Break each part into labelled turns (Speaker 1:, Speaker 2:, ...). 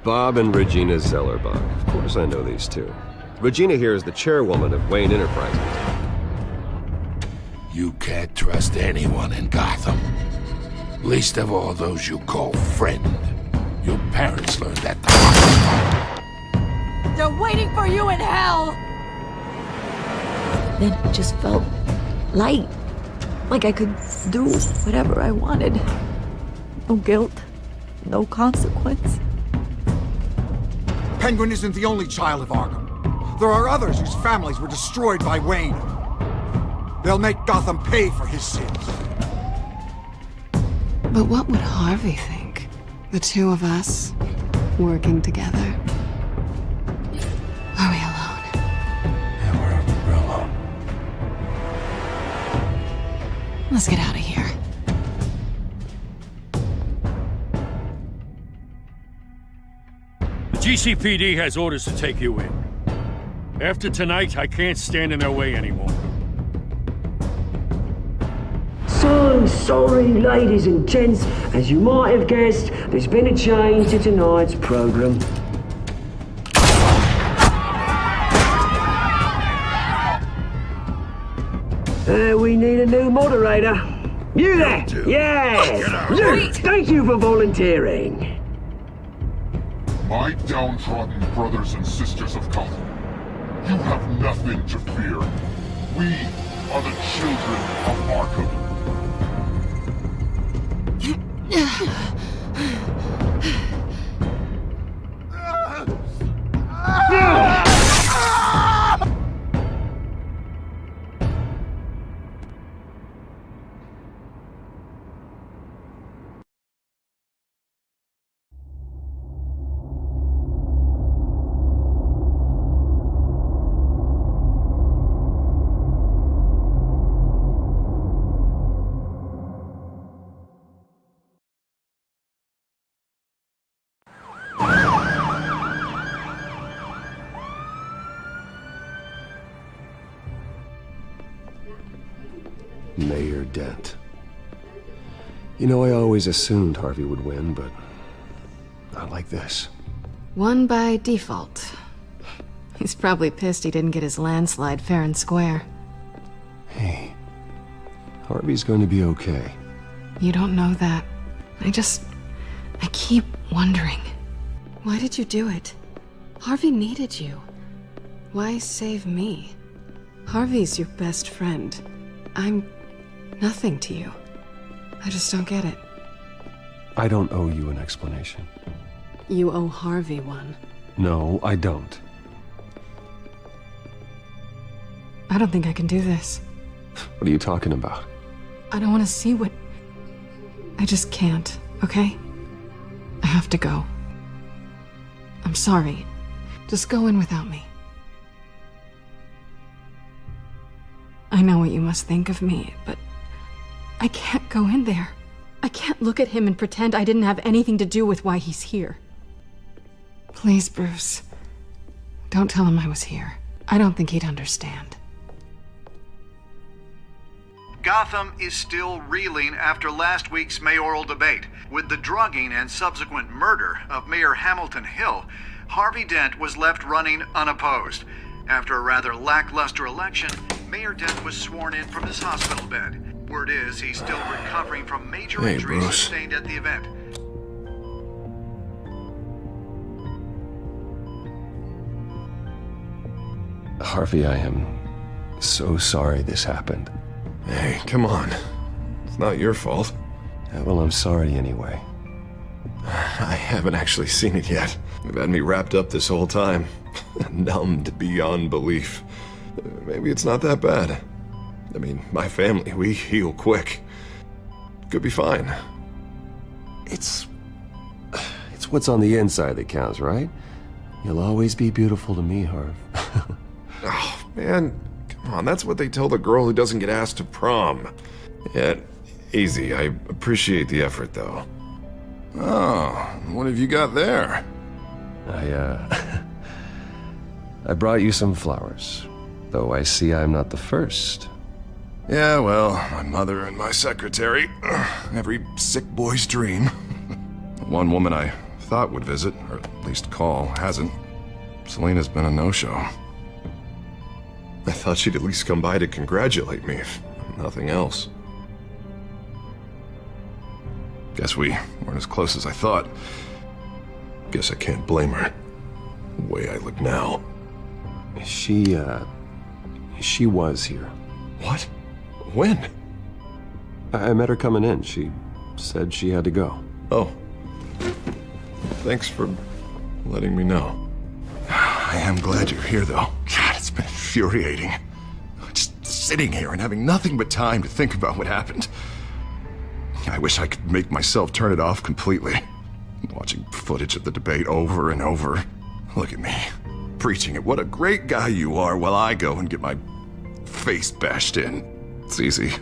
Speaker 1: Bob and Regina Zellerbach. Of course I know these two. Regina here is the chairwoman of Wayne Enterprises.
Speaker 2: You can't trust anyone in Gotham. Least of all those you call friend. Your parents learned that the hard way.
Speaker 3: They're waiting for you in hell!
Speaker 4: Then it just felt light. Like I could do whatever I wanted. No guilt, no consequence.
Speaker 5: Penguin isn't the only child of Arkham. There are others whose families were destroyed by Wayne. They'll make Gotham pay for his sins.
Speaker 6: But what would Harvey think? The two of us, working together? Are we alone?
Speaker 2: Yeah, we're alone.
Speaker 6: Let's get out of here.
Speaker 7: GCPD has orders to take you in. After tonight, I can't stand in their way anymore.
Speaker 8: So sorry, ladies and gents. As you might have guessed, there's been a change to tonight's program. We need a new moderator. You there? Yes! Thank you for volunteering.
Speaker 9: My downtrodden brothers and sisters of Gotham, you have nothing to fear. We are the children of Arkham.
Speaker 1: Mayor Dent. You know, I always assumed Harvey would win, but not like this.
Speaker 6: Won by default. He's probably pissed he didn't get his landslide fair and square.
Speaker 1: Hey, Harvey's going to be okay.
Speaker 6: You don't know that. I keep wondering. Why did you do it? Harvey needed you. Why save me? Harvey's your best friend. I'm nothing to you. I just don't get it.
Speaker 1: I don't owe you an explanation.
Speaker 6: You owe Harvey one.
Speaker 1: No, I don't.
Speaker 6: I don't think I can do this.
Speaker 1: What are you talking about?
Speaker 6: I don't want to see what... I just can't, okay? I have to go. I'm sorry. Just go in without me. I know what you must think of me, but I can't go in there. I can't look at him and pretend I didn't have anything to do with why he's here. Please, Bruce. Don't tell him I was here. I don't think he'd understand.
Speaker 10: Gotham is still reeling after last week's mayoral debate. With the drugging and subsequent murder of Mayor Hamilton Hill, Harvey Dent was left running unopposed. After a rather lackluster election, Mayor Dent was sworn in from his hospital bed. Word is he's still recovering from major injuries sustained at the event.
Speaker 1: Harvey, I am so sorry this happened.
Speaker 11: Hey, come on. It's not your fault.
Speaker 1: Well, I'm sorry anyway. I haven't actually seen it yet. They've had me wrapped up this whole time. Numbed beyond belief. Maybe it's not that bad. I mean, my family, we heal quick. Could be fine. It's what's on the inside that counts, right? You'll always be beautiful to me, Harv.
Speaker 11: Oh, man. Come on, that's what they tell the girl who doesn't get asked to prom. Yeah, easy. I appreciate the effort, though. Oh, what have you got there?
Speaker 1: I brought you some flowers. Though I see I'm not the first.
Speaker 11: Yeah, well, my mother and my secretary. Every sick boy's dream. One woman I thought would visit, or at least call, hasn't. Selena's been a no-show.
Speaker 1: I thought she'd at least come by to congratulate me, if nothing else.
Speaker 11: Guess we weren't as close as I thought.
Speaker 1: Guess I can't blame her. The way I look now. She was here.
Speaker 11: What? When?
Speaker 1: I met her coming in. She said she had to go.
Speaker 11: Oh. Thanks for letting me know. I am glad you're here, though. God, it's been infuriating. Just sitting here and having nothing but time to think about what happened. I wish I could make myself turn it off completely. Watching footage of the debate over and over. Look at me, preaching at what a great guy you are while I go and get my face bashed in. It's easy.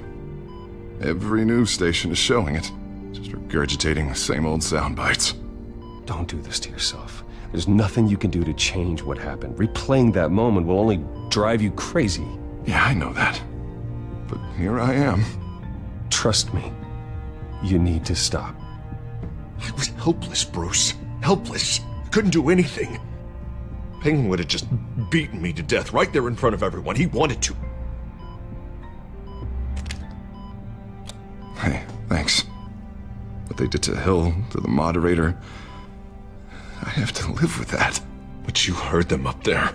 Speaker 11: Every news station is showing it. Just regurgitating the same old sound bites.
Speaker 1: Don't do this to yourself. There's nothing you can do to change what happened. Replaying that moment will only drive you crazy.
Speaker 11: Yeah, I know that. But here I am.
Speaker 1: Trust me. You need to stop.
Speaker 11: I was helpless, Bruce. Helpless. Couldn't do anything. Penguin would have just beaten me to death right there in front of everyone. He wanted to. Hey, thanks. What they did to Hill, to the moderator, I have to live with that. But you heard them up there.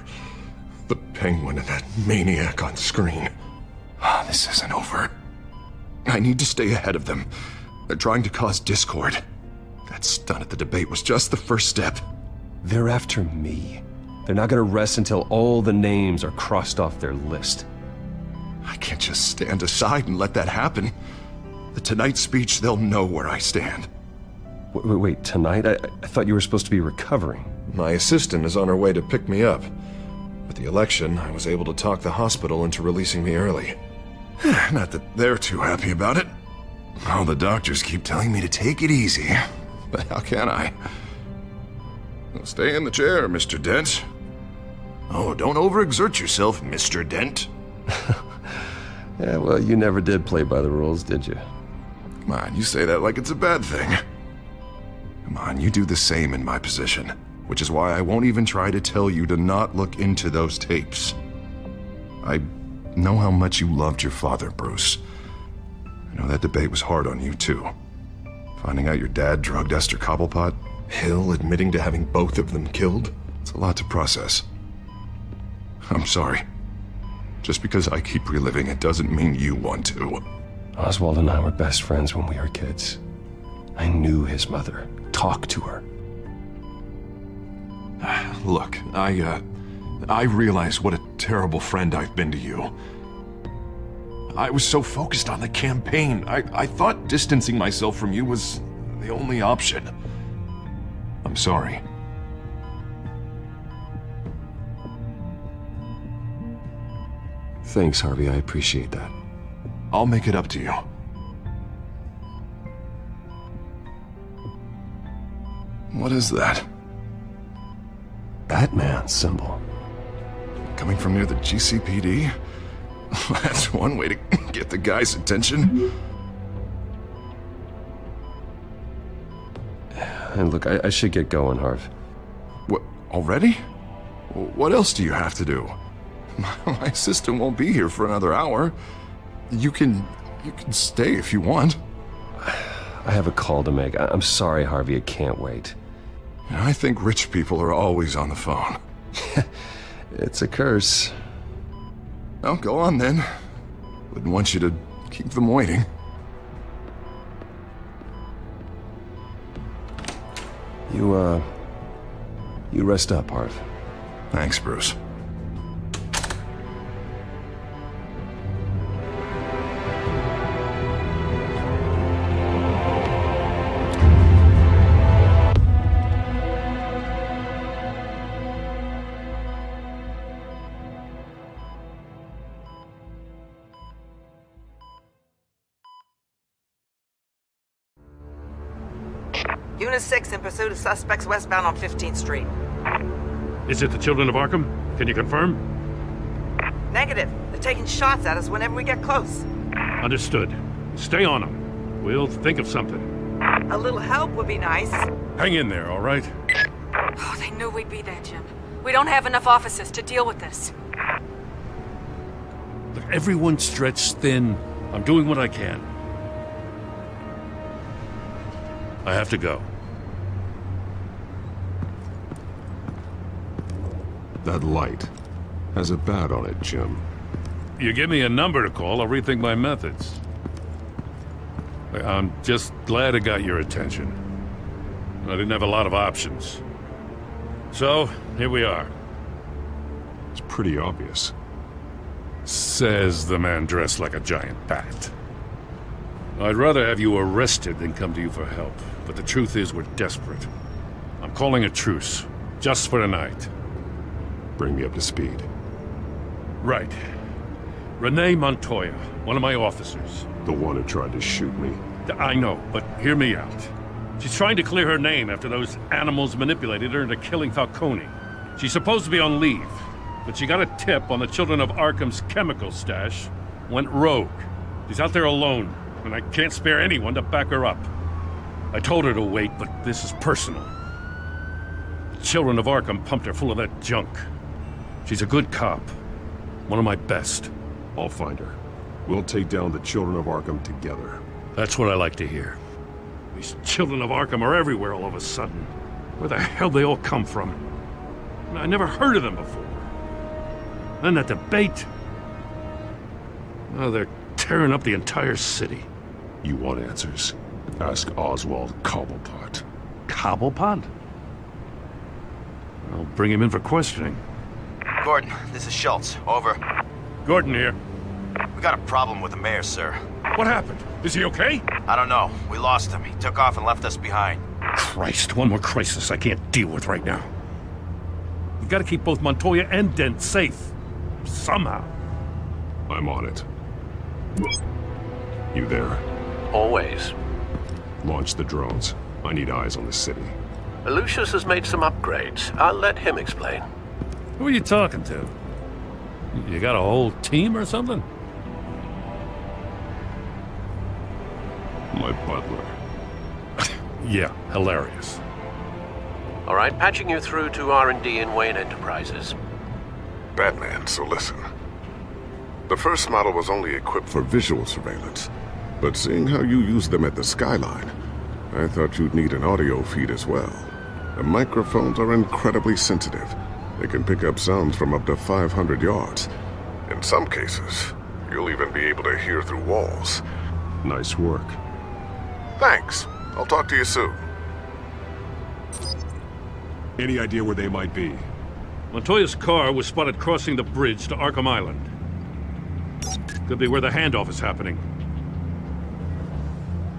Speaker 11: The Penguin and that maniac on screen. This isn't over. I need to stay ahead of them. They're trying to cause discord. That stunt at the debate was just the first step.
Speaker 1: They're after me. They're not gonna rest until all the names are crossed off their list.
Speaker 11: I can't just stand aside and let that happen. The Tonight speech, they'll know where I stand.
Speaker 1: Wait, tonight? I thought you were supposed to be recovering.
Speaker 11: My assistant is on her way to pick me up. With the election, I was able to talk the hospital into releasing me early. Not that they're too happy about it. All the doctors keep telling me to take it easy. But how can I? Well, stay in the chair, Mr. Dent. Oh, don't overexert yourself, Mr. Dent.
Speaker 1: Yeah, well, you never did play by the rules, did you?
Speaker 11: Come on, you say that like it's a bad thing. Come on, you do the same in my position. Which is why I won't even try to tell you to not look into those tapes. I know how much you loved your father, Bruce. I know that debate was hard on you, too. Finding out your dad drugged Esther Cobblepot, Hill admitting to having both of them killed. It's a lot to process. I'm sorry. Just because I keep reliving it doesn't mean you want to.
Speaker 1: Oswald and I were best friends when we were kids. I knew his mother. Talked to her.
Speaker 11: Look, I realize what a terrible friend I've been to you. I was so focused on the campaign. I thought distancing myself from you was the only option. I'm sorry.
Speaker 1: Thanks, Harvey. I appreciate that.
Speaker 11: I'll make it up to you. What is that?
Speaker 1: Batman symbol.
Speaker 11: Coming from near the GCPD? That's one way to get the guy's attention.
Speaker 1: And look, I should get going, Harv.
Speaker 11: What, already? What else do you have to do? My assistant won't be here for another hour. You can stay if you want.
Speaker 1: I have a call to make. I'm sorry, Harvey, I can't wait.
Speaker 11: I think rich people are always on the phone.
Speaker 1: It's a curse.
Speaker 11: Well, go on then. Wouldn't want you to keep them waiting. You rest up, Harv. Thanks, Bruce.
Speaker 12: Unit 6 in pursuit of suspects westbound on 15th Street.
Speaker 7: Is it the Children of Arkham? Can you confirm?
Speaker 12: Negative. They're taking shots at us whenever we get close.
Speaker 7: Understood. Stay on them. We'll think of something.
Speaker 12: A little help would be nice.
Speaker 7: Hang in there, all right?
Speaker 3: Oh, they knew we'd be there, Jim. We don't have enough officers to deal with this.
Speaker 7: Look, everyone's stretched thin. I'm doing what I can. I have to go.
Speaker 1: That light has a bat on it, Jim.
Speaker 7: You give me a number to call, I'll rethink my methods. I'm just glad it got your attention. I didn't have a lot of options. So, here we are.
Speaker 1: It's pretty obvious.
Speaker 7: Says the man dressed like a giant bat. I'd rather have you arrested than come to you for help, but the truth is we're desperate. I'm calling a truce, just for tonight.
Speaker 1: Bring me up to speed.
Speaker 7: Right. Renee Montoya, one of my officers.
Speaker 1: The one who tried to shoot me.
Speaker 7: I know, but hear me out. She's trying to clear her name after those animals manipulated her into killing Falcone. She's supposed to be on leave, but she got a tip on the Children of Arkham's chemical stash, went rogue. She's out there alone, and I can't spare anyone to back her up. I told her to wait, but this is personal. The Children of Arkham pumped her full of that junk. She's a good cop. One of my best.
Speaker 1: I'll find her. We'll take down the Children of Arkham together.
Speaker 7: That's what I like to hear. These Children of Arkham are everywhere all of a sudden. Where the hell they all come from? I never heard of them before. Then that debate. Now they're tearing up the entire city.
Speaker 1: You want answers? Ask Oswald Cobblepot.
Speaker 7: Cobblepot? I'll bring him in for questioning.
Speaker 13: Gordon, this is Schultz. Over.
Speaker 7: Gordon here.
Speaker 13: We got a problem with the mayor, sir.
Speaker 7: What happened? Is he okay?
Speaker 13: I don't know. We lost him. He took off and left us behind.
Speaker 7: Christ, one more crisis I can't deal with right now. We've got to keep both Montoya and Dent safe. Somehow.
Speaker 1: I'm on it. You there?
Speaker 14: Always.
Speaker 1: Launch the drones. I need eyes on the city.
Speaker 14: Lucius has made some upgrades. I'll let him explain.
Speaker 7: Who are you talking to? You got a whole team or something?
Speaker 1: My butler.
Speaker 7: Yeah, hilarious.
Speaker 14: All right, patching you through to R&D in Wayne Enterprises.
Speaker 15: Batman, so listen. The first model was only equipped for visual surveillance, but seeing how you use them at the skyline, I thought you'd need an audio feed as well. The microphones are incredibly sensitive. They can pick up sounds from up to 500 yards. In some cases, you'll even be able to hear through walls.
Speaker 1: Nice work.
Speaker 15: Thanks. I'll talk to you soon.
Speaker 1: Any idea where they might be?
Speaker 7: Montoya's car was spotted crossing the bridge to Arkham Island. Could be where the handoff is happening.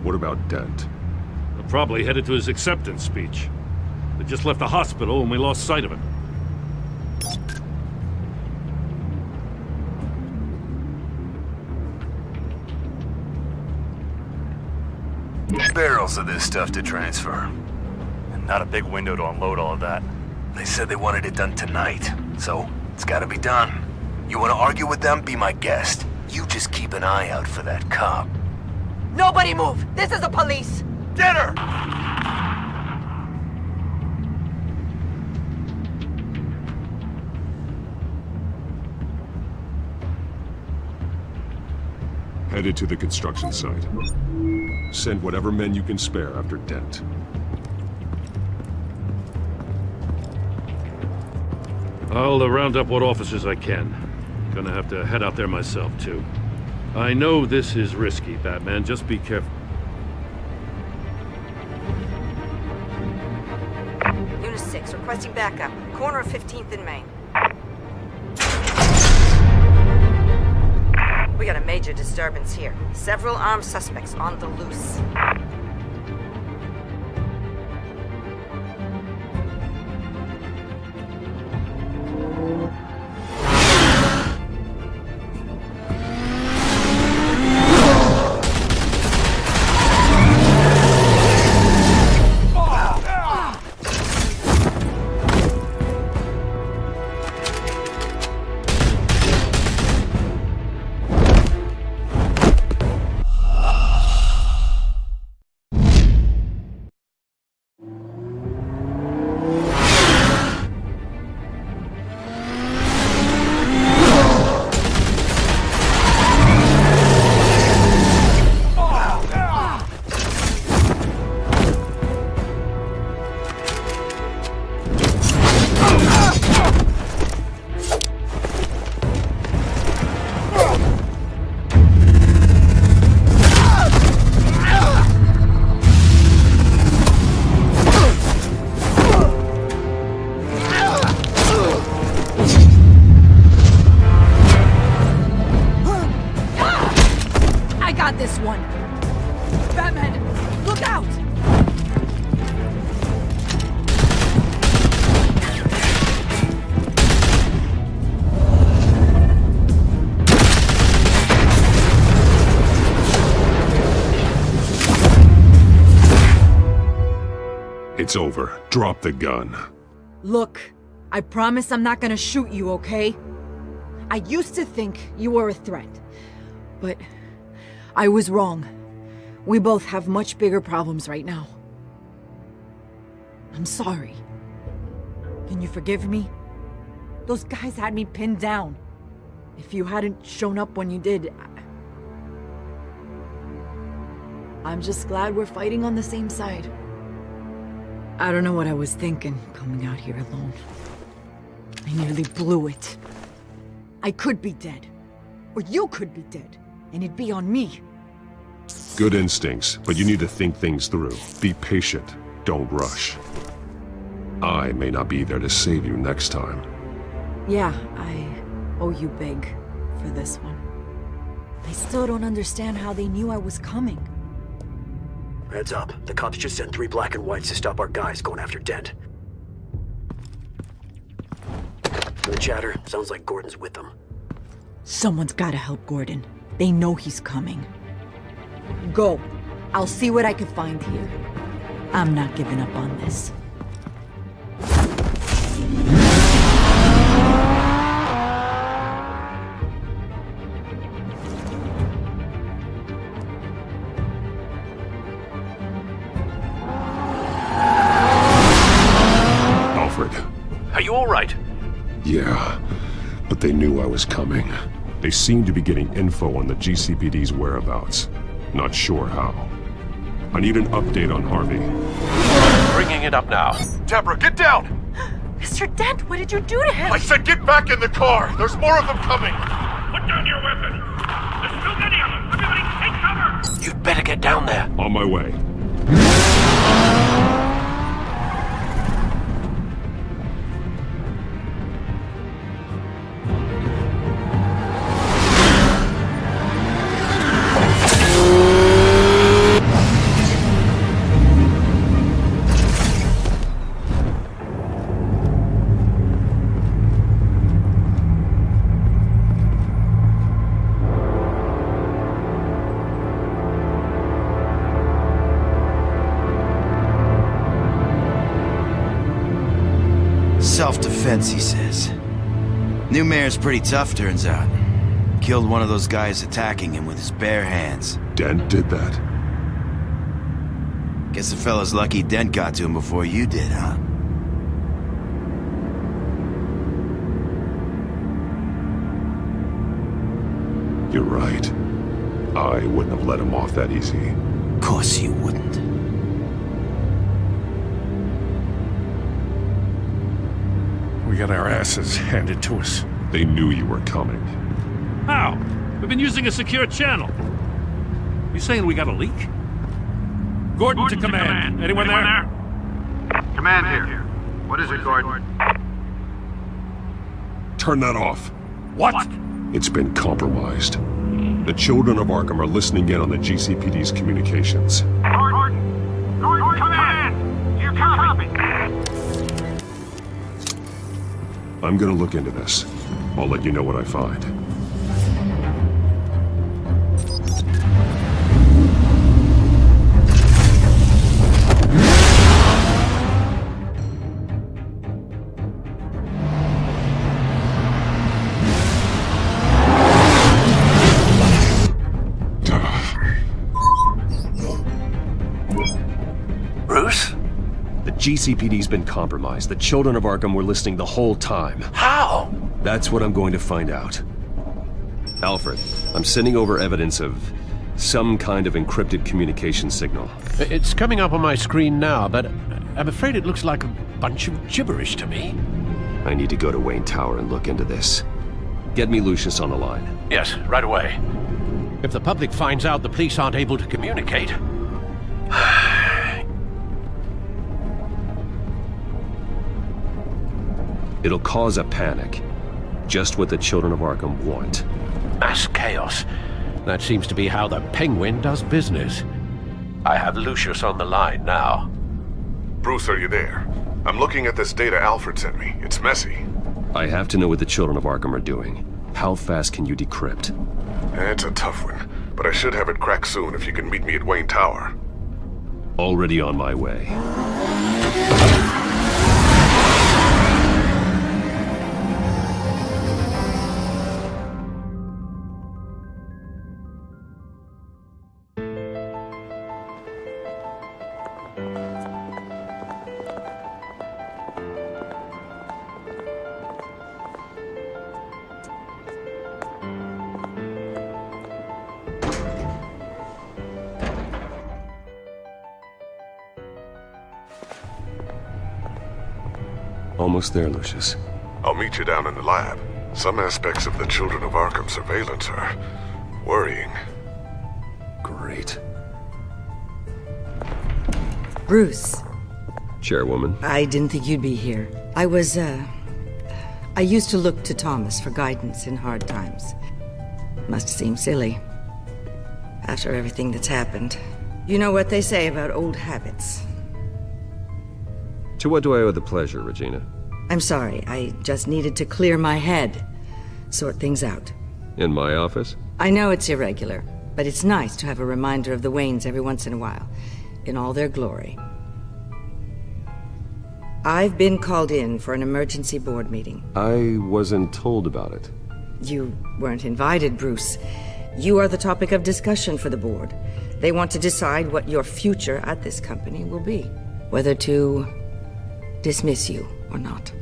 Speaker 1: What about Dent?
Speaker 7: They're probably headed to his acceptance speech. They just left the hospital and we lost sight of him.
Speaker 16: Barrels of this stuff to transfer. And not a big window to unload all of that. They said they wanted it done tonight, so it's gotta be done. You wanna argue with them? Be my guest. You just keep an eye out for that cop.
Speaker 3: Nobody move! This is the police!
Speaker 16: Get her!
Speaker 1: Headed to the construction site. Send whatever men you can spare after Dent.
Speaker 7: I'll round up what officers I can. Gonna have to head out there myself, too. I know this is risky, Batman. Just be careful.
Speaker 12: EP.3 requesting backup. Corner of 15th and Main. We got a major disturbance here. Several armed suspects on the loose.
Speaker 17: It's over. Drop the gun.
Speaker 18: Look, I promise I'm not gonna shoot you, okay? I used to think you were a threat, but I was wrong. We both have much bigger problems right now. I'm sorry. Can you forgive me? Those guys had me pinned down. If you hadn't shown up when you did, I'm just glad we're fighting on the same side. I don't know what I was thinking, coming out here alone. I nearly blew it. I could be dead. Or you could be dead. And it'd be on me.
Speaker 17: Good instincts, but you need to think things through. Be patient. Don't rush. I may not be there to save you next time.
Speaker 18: Yeah, I owe you big for this one. I still don't understand how they knew I was coming.
Speaker 8: Heads up. The cops just sent 3 black and whites to stop our guys going after Dent. The chatter sounds like Gordon's with them.
Speaker 18: Someone's gotta help Gordon. They know he's coming. Go. I'll see what I can find here. I'm not giving up on this.
Speaker 14: Are you all right?
Speaker 17: Yeah, but they knew I was coming. They seemed to be getting info on the GCPD's whereabouts. Not sure how. I need an update on Harvey.
Speaker 14: Bringing it up now.
Speaker 16: Deborah, get down!
Speaker 18: Mr. Dent, what did you do to him?
Speaker 16: I said get back in the car! There's more of them coming!
Speaker 7: Put down your weapon! There's too many of them! Everybody take cover!
Speaker 14: You'd better get down there.
Speaker 17: On my way.
Speaker 13: Self-defense, he says. New mayor's pretty tough, turns out. Killed one of those guys attacking him with his bare hands.
Speaker 17: Dent did that?
Speaker 13: Guess the fella's lucky Dent got to him before you did, huh?
Speaker 17: You're right. I wouldn't have let him off that easy.
Speaker 13: Of course you wouldn't.
Speaker 7: We got our asses handed to us.
Speaker 17: They knew you were coming.
Speaker 7: How? We've been using a secure channel. You saying we got a leak? Gordon to command. Anyone there?
Speaker 10: Command here. What is it, Gordon?
Speaker 17: Turn that off.
Speaker 7: What?
Speaker 17: It's been compromised. The children of Arkham are listening in on the GCPD's communications.
Speaker 9: Gordon! Gordon, come in! You copy?
Speaker 17: I'm gonna look into this. I'll let you know what I find.
Speaker 14: Bruce?
Speaker 19: The GCPD's been compromised. The children of Arkham were listening the whole time.
Speaker 14: How?
Speaker 19: That's what I'm going to find out. Alfred, I'm sending over evidence of some kind of encrypted communication signal.
Speaker 14: It's coming up on my screen now, but I'm afraid it looks like a bunch of gibberish to me.
Speaker 19: I need to go to Wayne Tower and look into this. Get me Lucius on the line.
Speaker 14: Yes, right away. If the public finds out the police aren't able to communicate...
Speaker 19: It'll cause a panic. Just what the children of Arkham want.
Speaker 14: Mass chaos. That seems to be how the Penguin does business. I have Lucius on the line now.
Speaker 15: Bruce, are you there? I'm looking at this data Alfred sent me. It's messy.
Speaker 19: I have to know what the children of Arkham are doing. How fast can you decrypt?
Speaker 15: It's a tough one, but I should have it cracked soon if you can meet me at Wayne Tower.
Speaker 19: Already on my way. Almost there, Lucius.
Speaker 15: I'll meet you down in the lab. Some aspects of the Children of Arkham surveillance are worrying.
Speaker 19: Great.
Speaker 18: Bruce.
Speaker 19: Chairwoman.
Speaker 18: I didn't think you'd be here. I used to look to Thomas for guidance in hard times. Must seem silly. After everything that's happened. You know what they say about old habits.
Speaker 19: To what do I owe the pleasure, Regina?
Speaker 18: I'm sorry, I just needed to clear my head. Sort things out.
Speaker 19: In my office?
Speaker 18: I know it's irregular, but it's nice to have a reminder of the Waynes every once in a while. In all their glory. I've been called in for an emergency board meeting.
Speaker 19: I wasn't told about it.
Speaker 18: You weren't invited, Bruce. You are the topic of discussion for the board. They want to decide what your future at this company will be. Whether to dismiss you or not.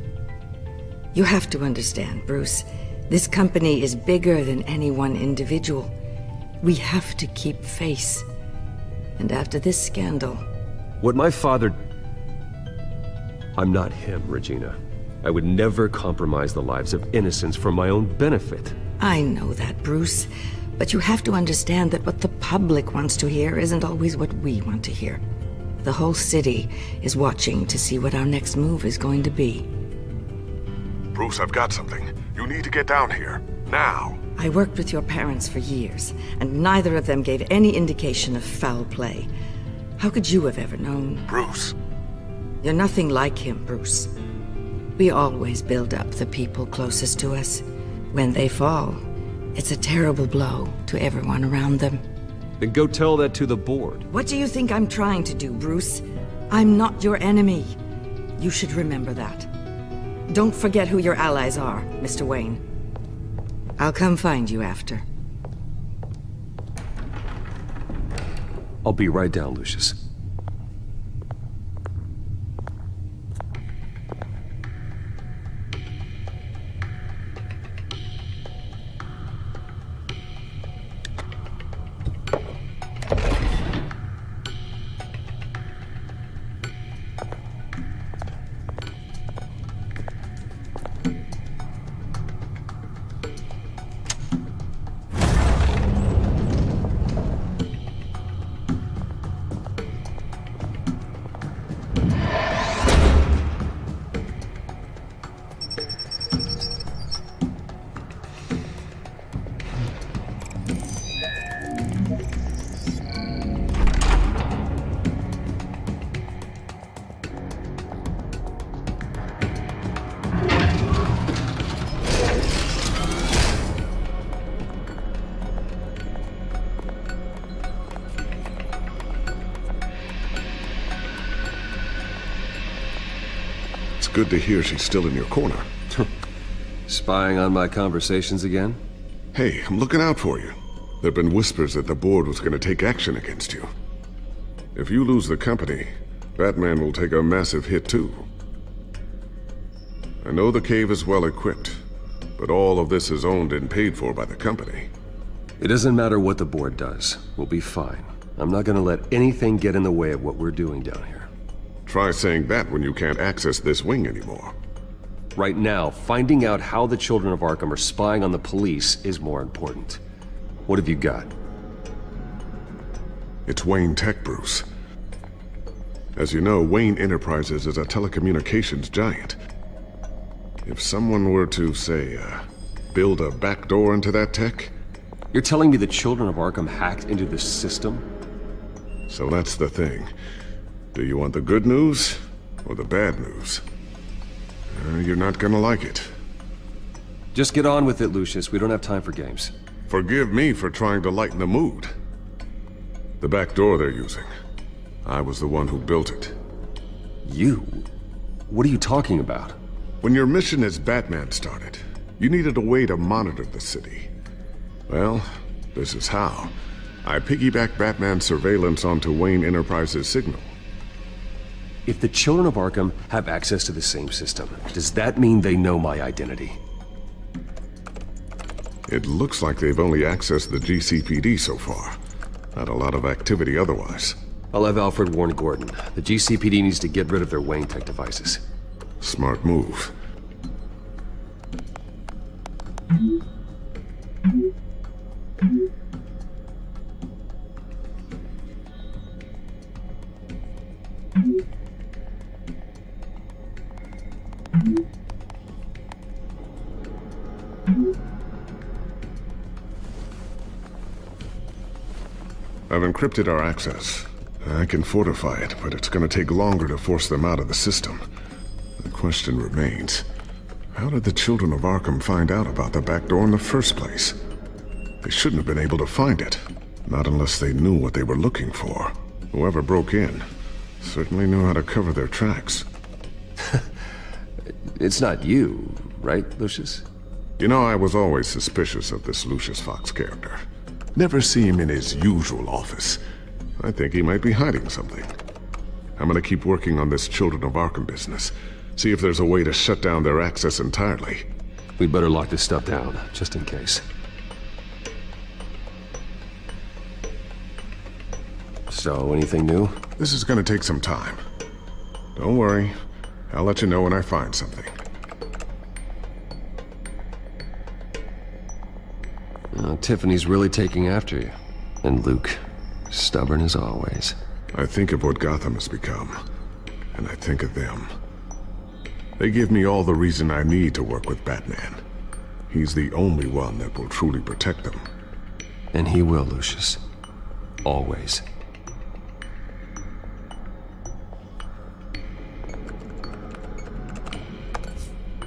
Speaker 18: You have to understand, Bruce. This company is bigger than any one individual. We have to keep face. And after this scandal...
Speaker 19: What my father... I'm not him, Regina. I would never compromise the lives of innocents for my own benefit.
Speaker 18: I know that, Bruce. But you have to understand that what the public wants to hear isn't always what we want to hear. The whole city is watching to see what our next move is going to be.
Speaker 15: Bruce, I've got something. You need to get down here. Now.
Speaker 18: I worked with your parents for years, and neither of them gave any indication of foul play. How could you have ever known?
Speaker 15: Bruce.
Speaker 18: You're nothing like him, Bruce. We always build up the people closest to us. When they fall, it's a terrible blow to everyone around them.
Speaker 19: Then go tell that to the board.
Speaker 18: What do you think I'm trying to do, Bruce? I'm not your enemy. You should remember that. Don't forget who your allies are, Mr. Wayne. I'll come find you after.
Speaker 19: I'll be right down, Lucius.
Speaker 15: good to hear she's still in your corner.
Speaker 19: Spying on my conversations again?
Speaker 15: Hey, I'm looking out for you. There've been whispers that the board was gonna take action against you. If you lose the company, Batman will take a massive hit too. I know the cave is well equipped, but all of this is owned and paid for by the company.
Speaker 19: It doesn't matter what the board does. We'll be fine. I'm not gonna let anything get in the way of what we're doing down here.
Speaker 15: Try saying that when you can't access this wing anymore.
Speaker 19: Right now, finding out how the children of Arkham are spying on the police is more important. What have you got?
Speaker 15: It's Wayne Tech, Bruce. As you know, Wayne Enterprises is a telecommunications giant. If someone were to, say, build a backdoor into that tech...
Speaker 19: You're telling me the children of Arkham hacked into this system?
Speaker 15: So that's the thing. Do you want the good news or the bad news? You're not gonna like it.
Speaker 19: Just get on with it, Lucius. We don't have time for games.
Speaker 15: Forgive me for trying to lighten the mood. The back door they're using. I was the one who built it.
Speaker 19: You? What are you talking about?
Speaker 15: When your mission as Batman started, you needed a way to monitor the city. Well, this is how. I piggybacked Batman's surveillance onto Wayne Enterprises' signal.
Speaker 19: If the children of Arkham have access to the same system, does that mean they know my identity?
Speaker 15: It looks like they've only accessed the GCPD so far. Not a lot of activity otherwise.
Speaker 19: I'll have Alfred warn Gordon. The GCPD needs to get rid of their Wayne Tech devices.
Speaker 15: Smart move. I've encrypted our access. I can fortify it, but it's gonna take longer to force them out of the system. The question remains, how did the children of Arkham find out about the back door in the first place? They shouldn't have been able to find it. Not unless they knew what they were looking for. Whoever broke in certainly knew how to cover their tracks.
Speaker 19: It's not you, right, Lucius?
Speaker 15: You know, I was always suspicious of this Lucius Fox character. Never see him in his usual office. I think he might be hiding something. I'm gonna keep working on this Children of Arkham business. See if there's a way to shut down their access entirely.
Speaker 19: We'd better lock this stuff down, just in case. So, anything new?
Speaker 15: This is gonna take some time. Don't worry. I'll let you know when I find something.
Speaker 19: Tiffany's really taking after you. And Luke, stubborn as always.
Speaker 15: I think of what Gotham has become, and I think of them. They give me all the reason I need to work with Batman. He's the only one that will truly protect them.
Speaker 19: And he will, Lucius. Always.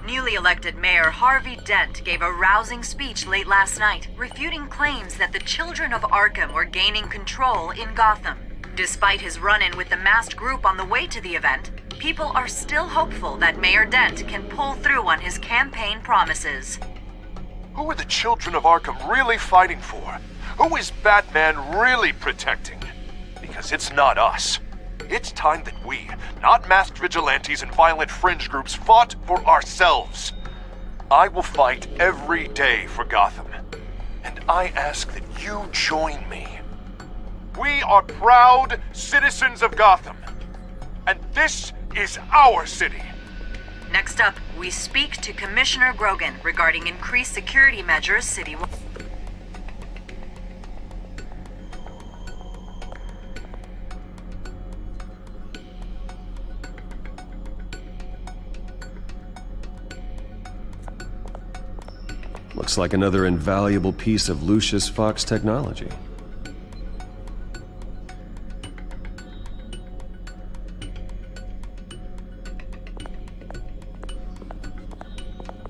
Speaker 20: Newly elected Mayor Harvey Dent gave a rousing speech late last night, refuting claims that the children of Arkham were gaining control in Gotham. Despite his run-in with the masked group on the way to the event, people are still hopeful that Mayor Dent can pull through on his campaign promises.
Speaker 16: Who are the children of Arkham really fighting for? Who is Batman really protecting? Because it's not us. It's time that we, not masked vigilantes and violent fringe groups, fought for ourselves. I will fight every day for Gotham. And I ask that you join me. We are proud citizens of Gotham. And this is our city.
Speaker 20: Next up, we speak to Commissioner Grogan regarding increased security measures citywide.
Speaker 19: Looks like another invaluable piece of Lucius Fox technology.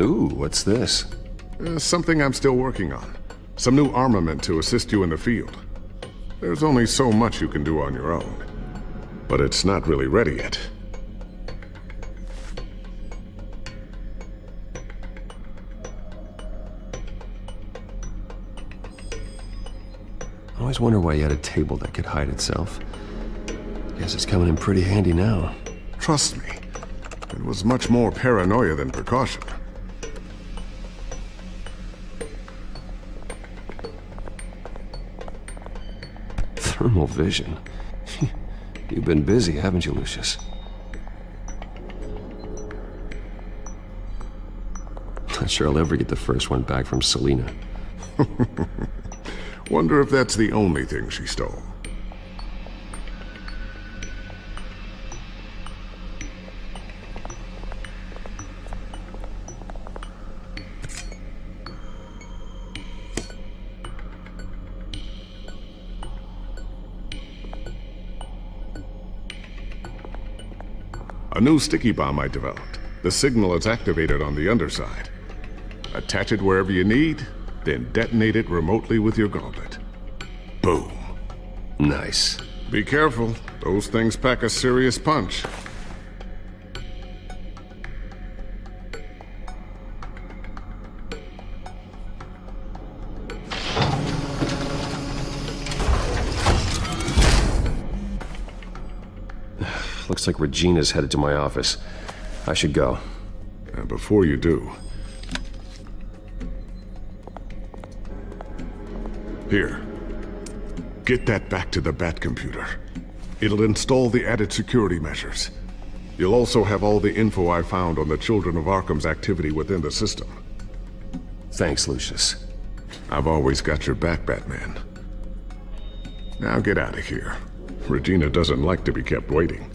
Speaker 19: Ooh, what's this?
Speaker 15: Something I'm still working on. Some new armament to assist you in the field. There's only so much you can do on your own. But it's not really ready yet.
Speaker 19: Always wonder why you had a table that could hide itself. Guess it's coming in pretty handy now.
Speaker 15: Trust me, it was much more paranoia than precaution.
Speaker 19: Thermal vision. You've been busy, haven't you, Lucius? Not sure I'll ever get the first one back from Selena.
Speaker 15: Wonder if that's the only thing she stole. A new sticky bomb I developed. The signal is activated on the underside. Attach it wherever you need, then detonate it remotely with your gauntlet. Boom.
Speaker 19: Nice.
Speaker 15: Be careful. Those things pack a serious punch.
Speaker 19: Looks like Regina's headed to my office. I should go.
Speaker 15: And before you do... Here. Get that back to the Bat computer. It'll install the added security measures. You'll also have all the info I found on the Children of Arkham's activity within the system.
Speaker 19: Thanks, Lucius.
Speaker 15: I've always got your back, Batman. Now get out of here. Regina doesn't like to be kept waiting.